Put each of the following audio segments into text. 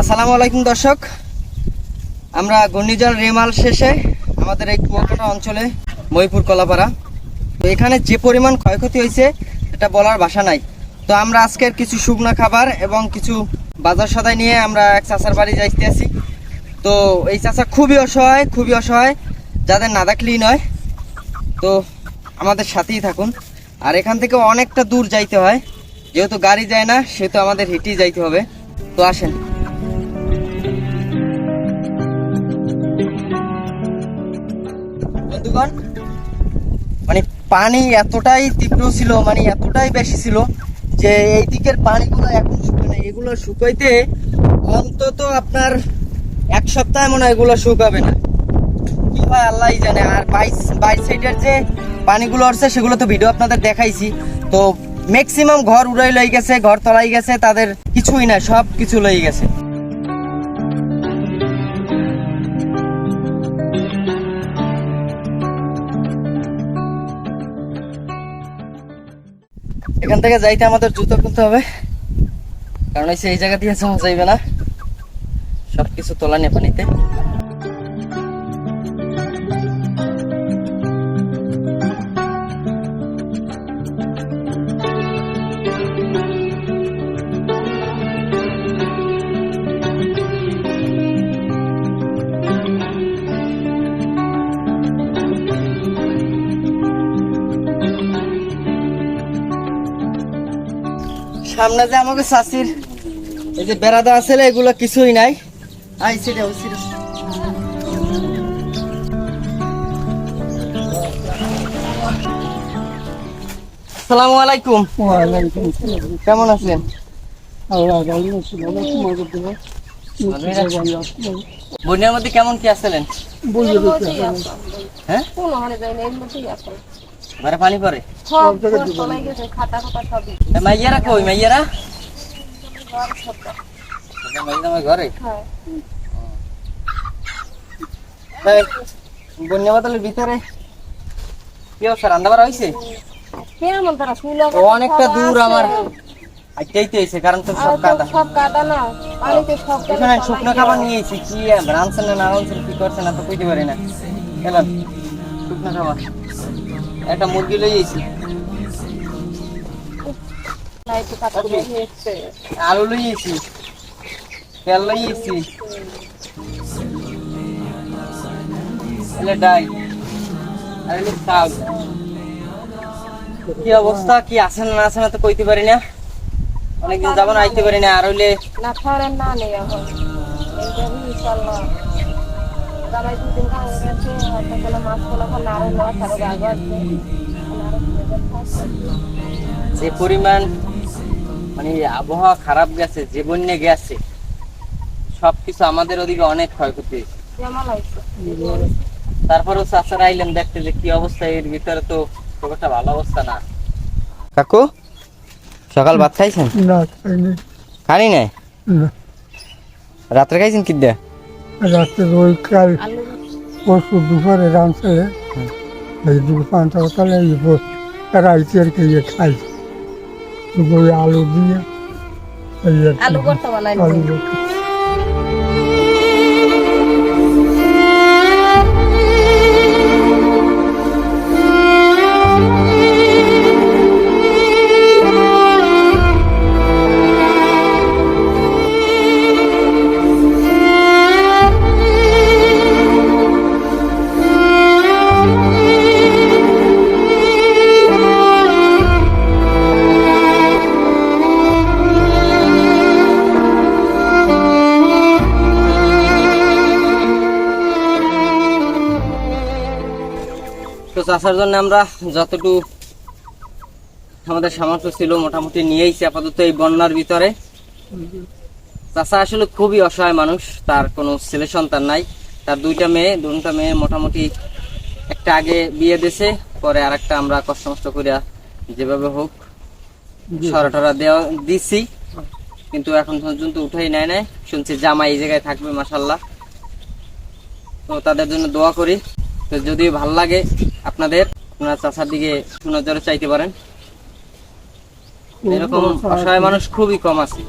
আসসালামু আলাইকুম দর্শক, আমরা ঘূর্ণিঝড় রেমাল শেষে আমাদের এই কুয়াকাটা অঞ্চলে মহিপুর কলাপাড়া। তো এখানে যে পরিমাণ ক্ষয়ক্ষতি হয়েছে এটা বলার ভাষা নাই। তো আমরা আজকের কিছু শুকনো খাবার এবং কিছু বাজার সদাই নিয়ে আমরা এক চাচার বাড়ি যাইতে আছি। তো এই চাচা খুবই অসহায়, যাদের না দেখলেই নয়। তো আমাদের সাথেই থাকুন। আর এখান থেকে অনেকটা দূর যাইতে হয়, যেহেতু গাড়ি যায় না সেহেতু আমাদের হেঁটেই যাইতে হবে। তো আসেন। বন্ধুগণ, মানে পানি এতটাই তীব্র ছিল, মানে এতটাই বেশি ছিল যে এই দিকের পানিগুলো এখন শুকায় না। এগুলো শুকাইতে অন্তত আপনার এক সপ্তাহ মনে হয় এগুলো শুকাবে না, কি হয় আল্লাহই জানে। আর বাইশ সাইডের যে পানিগুলো আসছে সেগুলো তো ভিডিও আপনাদের দেখাইছি। তো ম্যাক্সিমাম ঘর উড়াই লই গেছে, ঘর তলাই গেছে, তাদের কিছুই না, সব কিছু লই গেছে। এখান থেকে যাইতে আমাদের জুতো কিনতে হবে, কারণ এই জায়গা দিয়ে যাওয়া যাইবে না, সবকিছু তোলা নিয়ে পানিতে। সামনে যে আমাকে চাষির এই যে বেড়াদা আছে এগুলো কিছুই নাই। আসসালামু আলাইকুম। কেমন আছেন? বন্যার মধ্যে কেমন কি আসলেন? হ্যাঁ, পানি পরে মাইয়ারা কই? মাইয়ারা ঘরে। বন্যা বাদলের ভিতরে কি অবস্থা? রান্না বাড়া হয়েছে? অনেকটা দূর আমার হাইটাইতে হয়েছে, কারণ তো সব কাদা না। এখানে শুকনো খাবার নিয়েছি, কি রানছেন না রানছেন কি করছেন না তো কইতে পারি না। এলাম শুকনো খাবার, একটা মুরগি লইয়েছি, আলু লইয়েছি, তেল লইয়েছি, ডাই আর শাক। কি অবস্থা, কি আছেন না আছেন তো কইতে পারি না, অনেকদিন যাবো না, আইতে পারি না। আর হইলে যে পরিমাণ মানে আবহাওয়া খারাপ গেছে, যে বন্যা গেছে, সবকিছু আমাদের ওদিকে অনেক ক্ষয়ক্ষতি। তারপরেও চাচারা আইলেন দেখতে যে কি অবস্থা। এর ভিতরে তো খুব একটা ভালো অবস্থা না। কাকু, সকাল ভাত খাইছেন? খানি নাই? রাত্রে খাইছেন কি দিয়ে? রাত্রে ওই কাল পরশু দুপুরে রাঁধছে, এই দুপুর 5টা সকালে রাইতের খেয়ে খাই ওই আলু দিয়ে আলু ভর্তা। তো চাষার জন্য আমরা যতটুকু আমাদের সামর্থ্য ছিল মোটামুটি নিয়েইছি আপাতত এই বন্যার ভিতরে। চাষা আসলে খুবই অসহায় মানুষ, তার কোনো ছেলে সন্তান নাই, তার দুইটা মেয়ে মোটামুটি একটা আগে বিয়ে দিয়েছে, পরে আর একটা আমরা কষ্ট মষ্ট করিয়া যেভাবে হোক সরাটরা দেওয়া দিচ্ছি, কিন্তু এখন পর্যন্ত উঠাই নেয় নাই। শুনছি জামাই এই জায়গায় থাকবে, মাশাআল্লাহ। তো তাদের জন্য দোয়া করি। তো যদি ভালো লাগে আপনাদের, আপনারা চাচার দিকে নজরে চাইতে পারেন। এরকম অসহায় মানুষ খুবই কম আছে।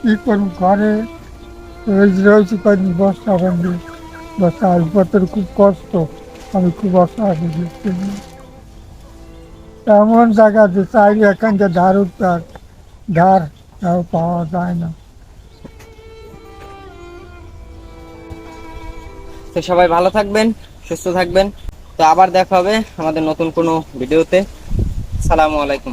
কি করুন ঘরে রয়েছি কদিন বস্তা বান্ধি, বস্তা আসপত্রের খুব কষ্ট, আমি খুব অসহায় বুঝেছি। এমন জায়গাতে চাইলে এখানটা ধার উঠতে ধার তাও পাওয়া যায় না। তো সবাই ভালো থাকবেন, সুস্থ থাকবেন। তো আবার দেখা হবে আমাদের নতুন কোনো ভিডিওতে। আসসালামু আলাইকুম।